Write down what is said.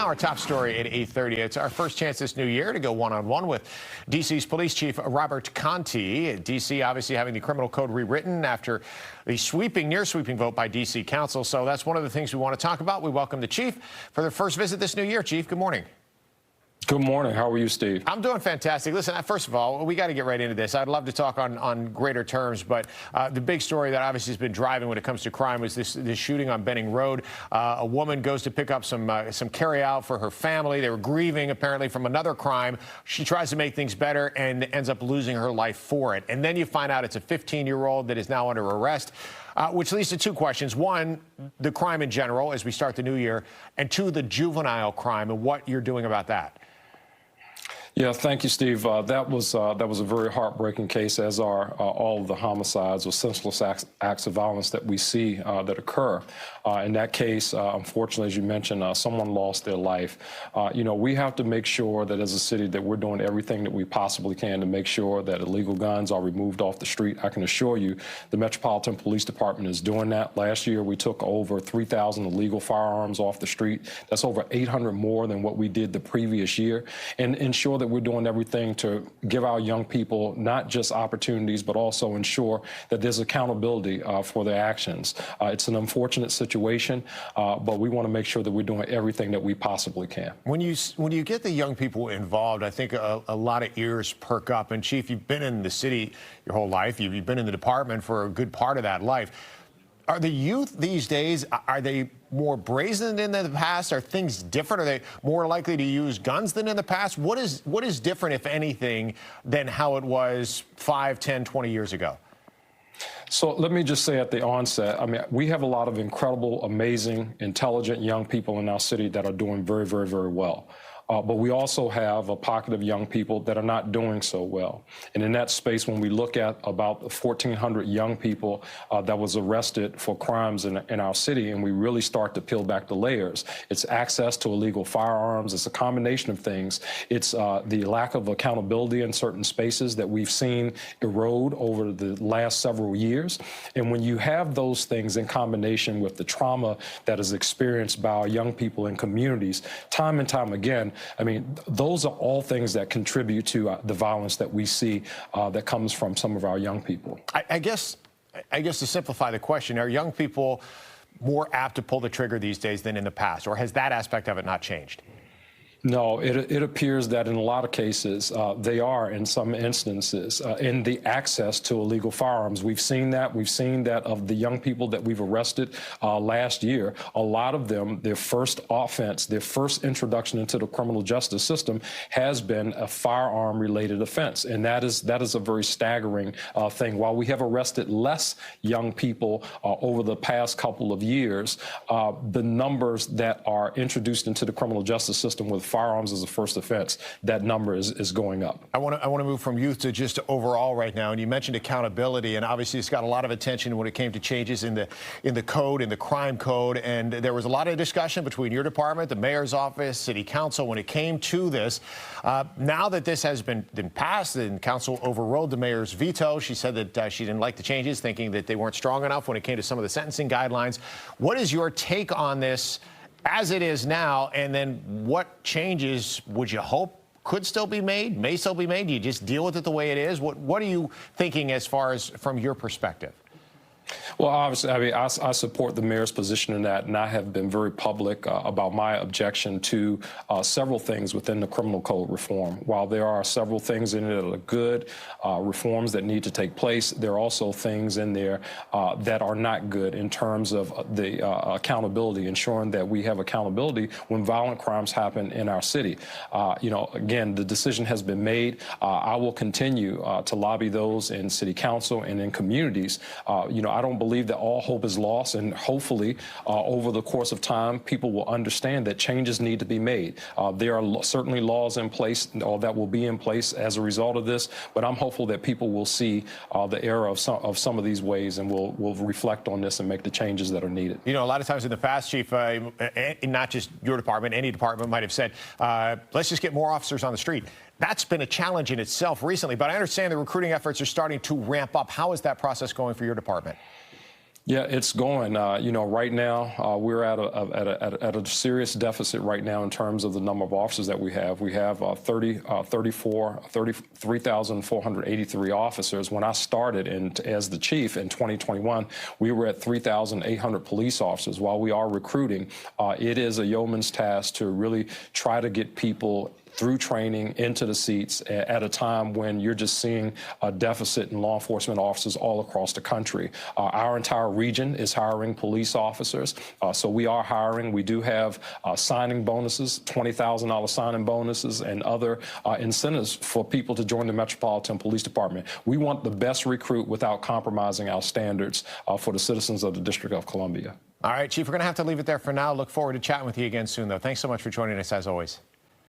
Now our top story at 8:30. It's our first chance this new year to go one-on-one with D.C.'s Police Chief Robert Contee. D.C. obviously having the criminal code rewritten after the near-sweeping vote by D.C. Council. So that's one of the things we want to talk about. We welcome the Chief for their first visit this new year. Chief, good morning. Good morning. How are you, Steve? I'm doing fantastic. Listen, first of all, we got to get right into this. I'd love to talk on greater terms, but the big story that obviously has been driving when it comes to crime was this shooting on Benning Road. A woman goes to pick up some carry-out for her family. They were grieving, apparently, from another crime. She tries to make things better and ends up losing her life for it. And then you find out it's a 15-year-old that is now under arrest. Which leads to two questions. One, the crime in general as we start the new year, and two, the juvenile crime and what you're doing about that. Yeah, thank you, Steve. That was a very heartbreaking case, as are all of the homicides or senseless acts of violence that we see that occur. In that case, unfortunately, as you mentioned, someone lost their life. We have to make sure that as a city that we're doing everything that we possibly can to make sure that illegal guns are removed off the street. I can assure you the Metropolitan Police Department is doing that. Last year, we took over 3,000 illegal firearms off the street. That's over 800 more than what we did the previous year, and ensure that we're doing everything to give our young people not just opportunities, but also ensure that there's accountability for their actions. It's an unfortunate situation, but we want to make sure that we're doing everything that we possibly can. When you get the young people involved, I think a lot of ears perk up. And Chief, you've been in the city your whole life. You've been in the department for a good part of that life. Are the youth these days, are they more brazen than in the past? Are things different? Are they more likely to use guns than in the past? What is different, if anything, than how it was 5, 10, 20 years ago? So let me just say at the onset, I mean, we have a lot of incredible, amazing, intelligent young people in our city that are doing very, very, very well. But we also have a pocket of young people that are not doing so well. And in that space, when we look at about 1,400 young people that was arrested for crimes in our city, and we really start to peel back the layers, it's access to illegal firearms. It's a combination of things. It's the lack of accountability in certain spaces that we've seen erode over the last several years. And when you have those things in combination with the trauma that is experienced by our young people in communities, time and time again, I mean, those are all things that contribute to the violence that we see that comes from some of our young people. I guess to simplify the question, are young people more apt to pull the trigger these days than in the past, or has that aspect of it not changed? No, it appears that in a lot of cases, they are in some instances in the access to illegal firearms. We've seen that. We've seen that of the young people that we've arrested last year. A lot of them, their first offense, their first introduction into the criminal justice system has been a firearm-related offense. And that is a very staggering thing. While we have arrested less young people over the past couple of years, the numbers that are introduced into the criminal justice system with firearms as a first offense, that number is going up. I want to move from youth to just overall right now. And you mentioned accountability, and obviously it's got a lot of attention when it came to changes in the code, in the crime code. And there was a lot of discussion between your department, the mayor's office, city council when it came to this. Now that this has been passed and council overrode the mayor's veto, she said that she didn't like the changes, thinking that they weren't strong enough when it came to some of the sentencing guidelines. What is your take on this as it is now, and then what changes would you hope could still be made, may still be made? Do you just deal with it the way it is? What are you thinking as far as from your perspective? Well, obviously, I mean, I support the mayor's position in that, and I have been very public about my objection to several things within the criminal code reform. While there are several things in it that are good, reforms that need to take place, there are also things in there that are not good in terms of the accountability, ensuring that we have accountability when violent crimes happen in our city. Again, the decision has been made. I will continue to lobby those in city council and in communities. I don't believe that all hope is lost, and hopefully over the course of time, people will understand that changes need to be made. There are certainly laws in place or that will be in place as a result of this, but I'm hopeful that people will see the error of some of these ways and will reflect on this and make the changes that are needed. You know, a lot of times in the past, Chief, not just your department, any department might have said, let's just get more officers on the street. That's been a challenge in itself recently, but I understand the recruiting efforts are starting to ramp up. How is that process going for your department? Yeah, it's going. You know, right now we're at a serious deficit right now in terms of the number of officers that we have. We have 3,483 officers. When I started as the chief in 2021, we were at 3,800 police officers. While we are recruiting, it is a yeoman's task to really try to get people through training into the seats at a time when you're just seeing a deficit in law enforcement officers all across the country. Our entire region is hiring police officers, so we are hiring. We do have signing bonuses, $20,000 signing bonuses, and other incentives for people to join the Metropolitan Police Department. We want the best recruit without compromising our standards for the citizens of the District of Columbia. All right, Chief, we're going to have to leave it there for now. Look forward to chatting with you again soon, though. Thanks so much for joining us, as always.